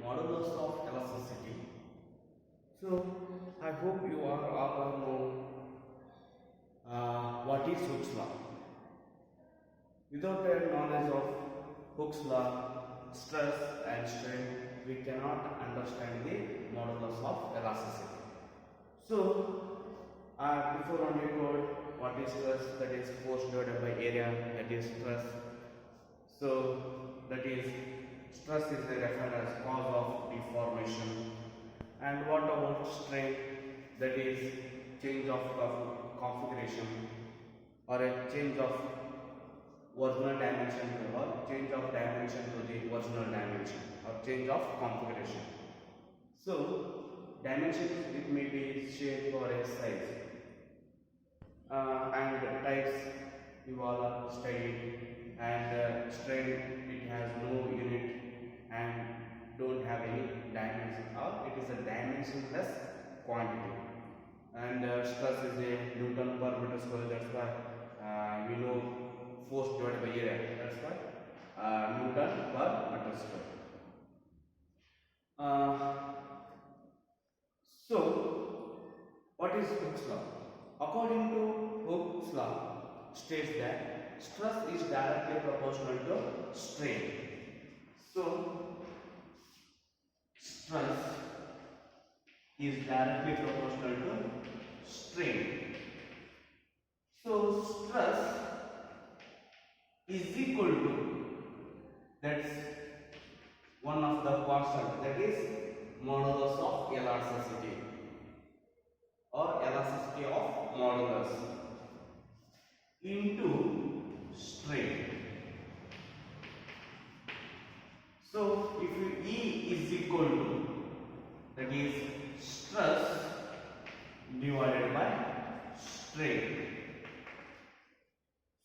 modulus of elasticity. So I hope you are all know what is Hooke's law. Without a knowledge of Hooke's law, stress and strain, we cannot understand the modulus of elasticity. So before only told what is stress, that is force divided by area, that is stress. So that is stress is referred as cause of deformation. And what about strain? That is change of configuration or a change of original dimension or change of dimension to the original dimension or change of configuration. So dimensions, it may be shape or a size, and types you all are studied, and strain, it has no unit and don't have any dimension, or it is a dimensionless quantity. And stress is a Newton per meter square, that's why we know force divided by area, that's why Newton per meter square. So what is Hooke's law? According to Hooke's law, states that stress is directly proportional to strain. So stress is directly proportional to strain. So stress is equal to, that's one of the constant, that is modulus of elasticity or elasticity of modulus into strain. So if you E is equal to, that is stress divided by strain.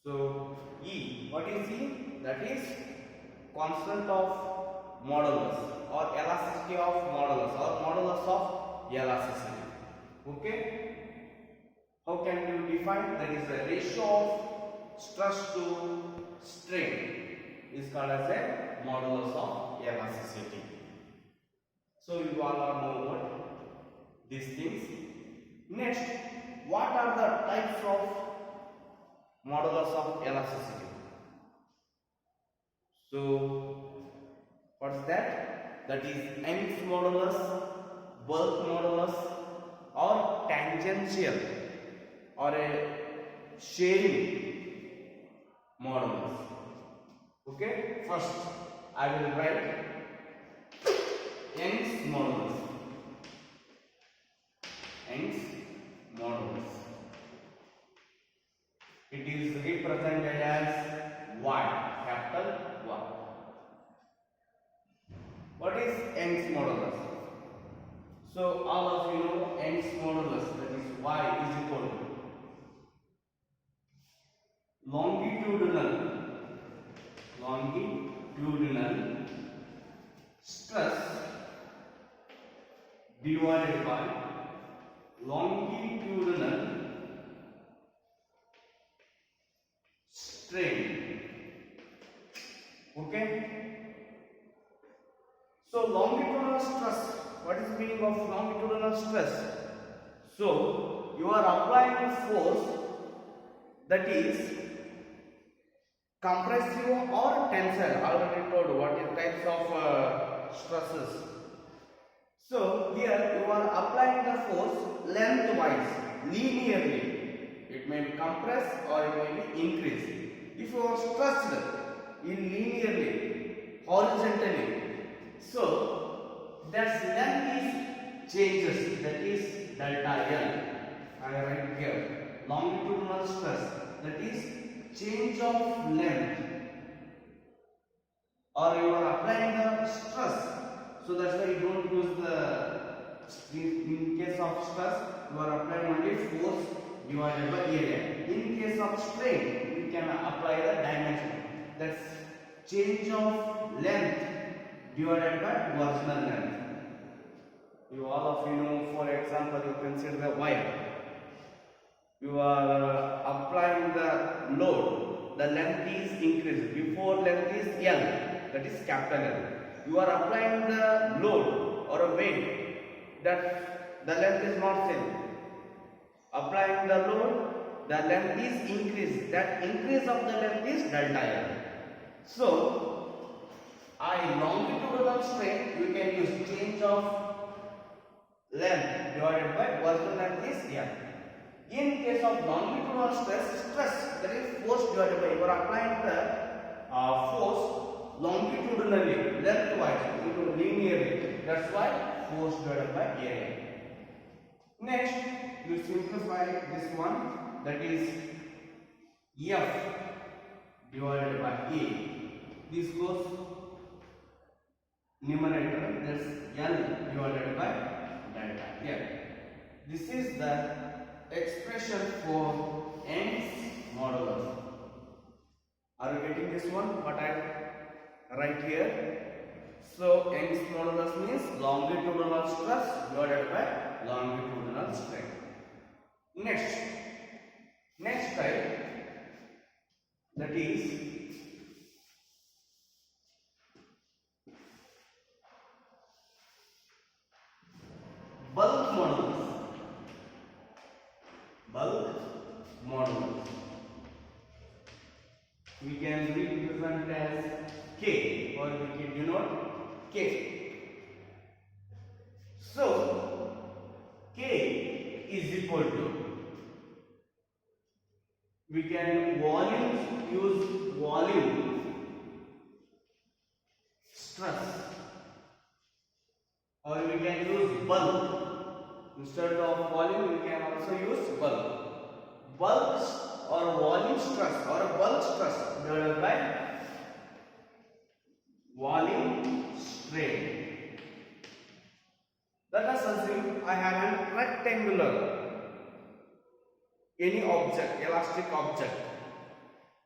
So E, what is E? That is constant of modulus or elasticity of modulus or modulus of elasticity. Okay? How can you define? That is the ratio of stress to strain is called as a modulus of elasticity. So you all know what these things. Next, what are the types of modulus of elasticity? So what's that? That is Young's modulus, bulk modulus, or tangential or a sharing modulus. Okay, first I will write Young's modulus. Young's modulus. It is represented as Y, capital Y. What is Young's modulus? So all of you know Young's modulus, that is Y is equal to longitudinal stress divided by longitudinal strain. Okay? So longitudinal stress, what is the meaning of longitudinal stress? So you are applying force, that is compressive or tensile. Already told what is types of stresses. So here you are applying the force lengthwise, linearly. It may be compressed or it may be increased. If you are stressed in linearly, horizontally, so that length is changes, that is delta L. I write here longitudinal stress, that is change of length, or you are applying the stress. So that's why you don't use the, in case of stress you are applying only force divided by area. In case of strain you can apply the dimension, that's change of length divided by original length. You all of you know, for example, you consider the wire. You are applying the load, the length is increased. Before length is L, that is capital L. you are applying the load or a weight, that the length is not same. Applying the load, the length is increased. That increase of the length is delta L. So, I longitudinal strain, you can use change of length divided by vertical length is L. In case of longitudinal stress, that is force divided by, you are applying the force longitudinally, lengthwise, into linearly. That's why force divided by area. Next, you simplify this one, that is F divided by A. This goes numerator, that's L divided by delta L. This is the expression for Young's modulus. Are you getting this one? What I write here? So Young's modulus means longitudinal stress divided by longitudinal strain. Next type, that is bulk modulus. Bulk modulus. We can represent as K, or we can denote K. So K is equal to, we can use volume stress, or we can use bulk. Instead of volume, we can also use bulk. Bulk or volume stress or bulk stress divided by volume strain. Let us assume I have a rectangular any object, elastic object.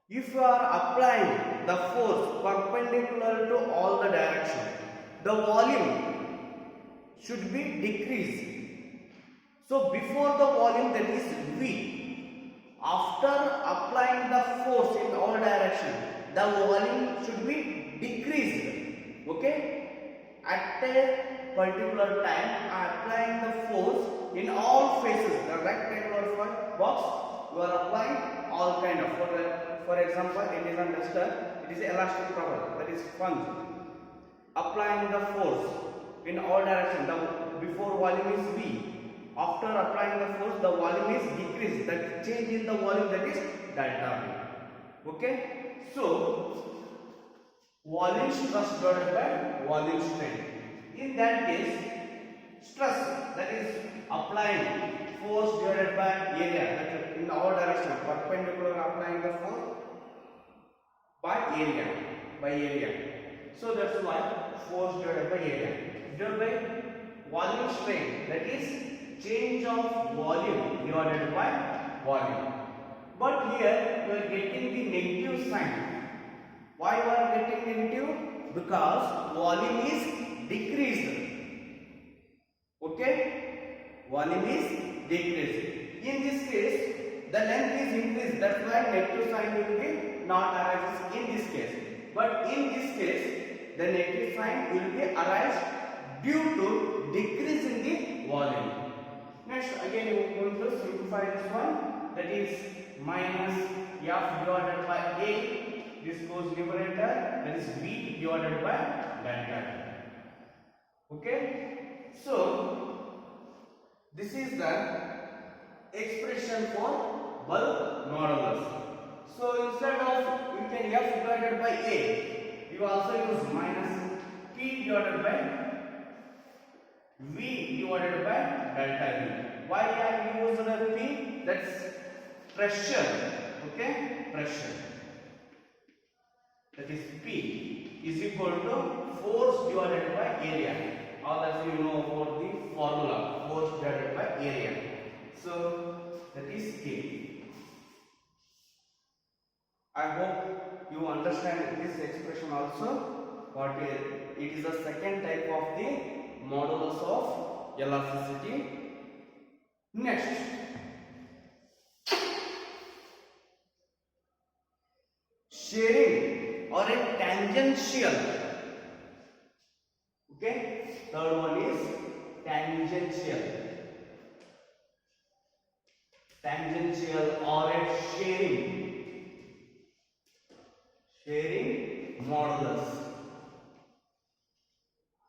If you are applying the force perpendicular to all the direction, the volume should be decreased. So before the volume, that is V. After applying the force in all direction, the volume should be decreased. Okay? At a particular time, applying the force in all faces. The rectangular box, you are applying all kind of. For example, it is understood. It is elastic rubber, that is sponge. Applying the force in all direction. The before volume is V. After applying the force, the volume is decreased. The change in the volume, that is delta V. Okay? So volume stress divided by volume strain. In that case, stress, that is applying force divided by area, that is in all direction, perpendicular applying the force by area. So that's why force divided by area. Divided by volume strain, that is change of volume divided by volume. But here you are getting the negative sign. Why you are getting negative? Because volume is decreased. Okay? Volume is decreased. In this case, the length is increased. That's why negative sign will be not arises in this case. But in this case, the negative sign will be arise due to decrease in the volume. Next, again you are going to simplify this one. That is minus F divided by A. This goes numerator. That is V divided by delta. Okay. So this is the expression for bulk modulus. So instead of you can F divided by A, you also use minus P divided by V divided by delta V. Why I use the P? That's pressure. Okay, pressure. That is P is equal to force divided by area. All of you know about the formula, force divided by area. So that is K. I hope you understand this expression also. What is it? Is the second type of the modulus of elasticity. Next, shearing or a tangential third one is tangential. Tangential or a sharing modulus.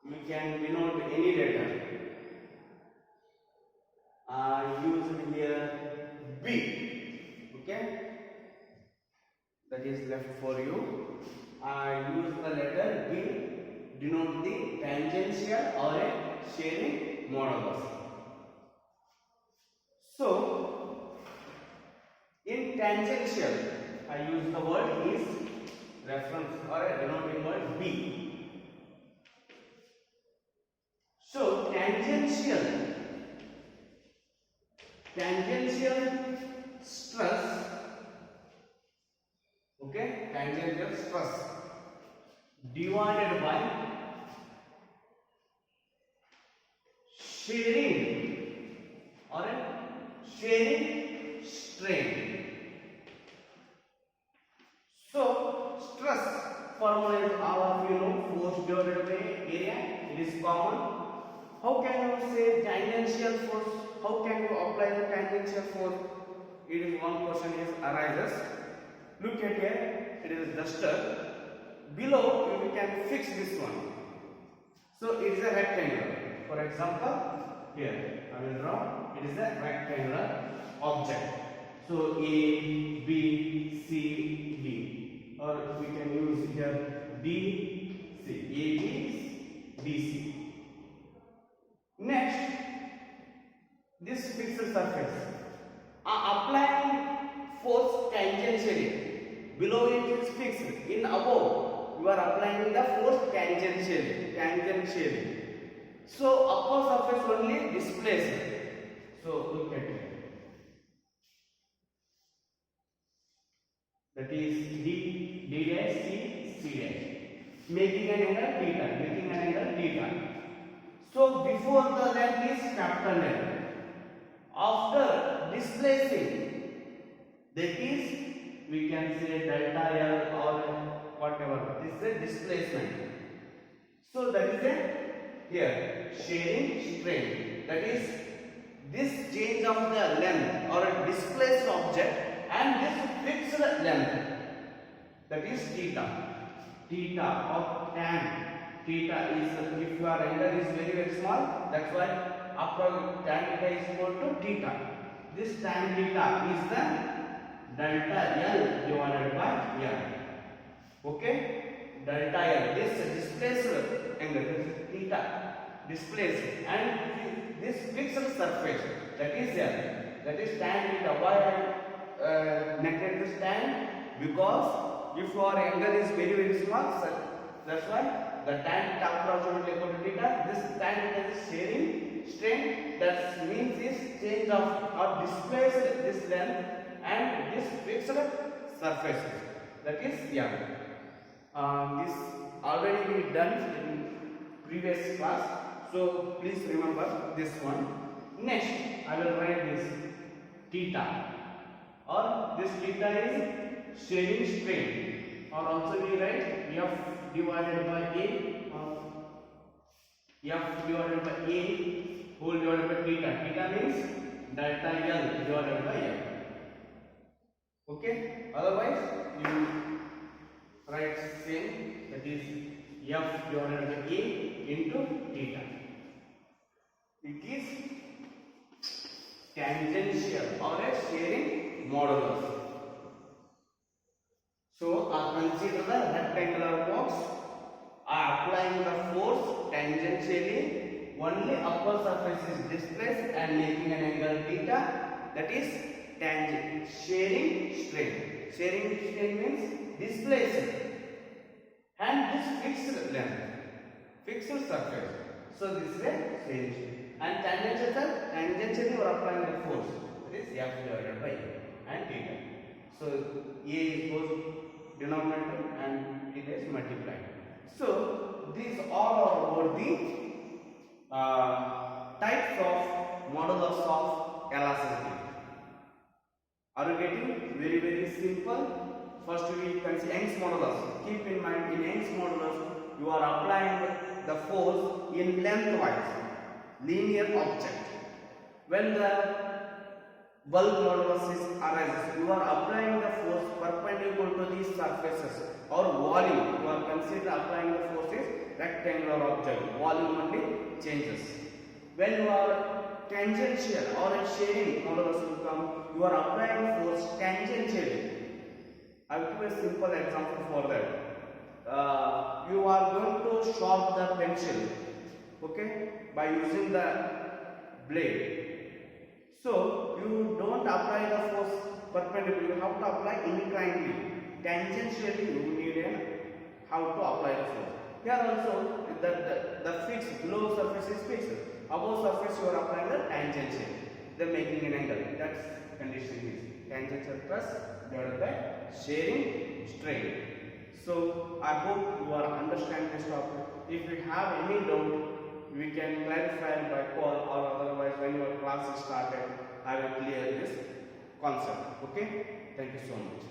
You can denote any letter. Used here B. Okay, that is left for you. Use the letter B, denote the tangential or a sharing modulus. So in tangential, I use the word is reference or a denoting word B. So tangential stress, okay, tangential stress divided by sharing or a sharing strain. So stress formula is all of you know, force divided by area. It is common. How can you say tangential force? How can you apply the tangential force? It is one question is arises. Look at here, it is duster. Below you can fix this one. So it is a rectangle. For example, here I will draw. It is a rectangular object. So A, B, C, D, or we can use here B, C, A, B, B, C. Next, this fixed surface. Applying force tangentially. Below it is fixed. In above, you are applying the force tangentially. So upper surface only displaced. So look at it. That is D dash, C dash. Making an angle theta. So before the length is capital L. After displacing, that is we can say delta L or whatever. This is a displacement. So that is a here sharing strain. That is this change of the length or a displaced object and this fixed length. That is theta or tan. Theta is if your angle is very small. That's why after tan theta is equal to theta. This tan theta is the delta L divided by L. Okay, delta L. This displaced angle is theta displaced, and this fixed surface that is L. That is tan theta. Why I neglected this tan? Because if your angle is very small, that's why the tan theta approximately equal to theta. This tan theta is sharing strain. That means is change of or displaced this length and this fixed surface. That is this already we done in previous class. So please remember this one. Next, I will write this theta, or this theta is sharing strain, or also we write F divided by A, or F divided by A whole divided by theta. Theta means delta L divided by L. Okay, otherwise you write same, that is F divided by A into theta. It is tangential or a sharing modulus. So consider the rectangular box. Applying the force tangentially, only upper surface is displaced and making an angle theta. That is tangent sharing strain. Sharing strain means displacing, and this fixed length, fixed surface. So this is a sharing strain. And tangentially you are applying the force. That is F divided by A and theta. So A is both denominator and theta is multiplied. So these all are about the types of modulus of elasticity. Are you getting? Very simple. First we can see Young's modulus. Keep in mind, in Young's modulus you are applying the force in lengthwise linear object. When the bulk modulus arises, you are applying the force perpendicular to these surfaces or volume. You are consider applying the force is rectangular object. Volume only changes. When you are tangential or a shearing modulus will come, you are applying force tangentially. I will give a simple example for that. You are going to sharpen the pencil, okay, by using the blade. So you don't apply the force perpendicularly. You have to apply inclinedly. Tangentially, you need how to apply the force. Here also, the fixed below surface is fixed. Above surface, you are applying the tangential. Then making an angle. That's condition is tangential thrust divided by shearing strain. So I hope you are understanding this topic. If you have any doubt, we can clarify by call, or otherwise when your class is started, I will clear this concept. Okay? Thank you so much.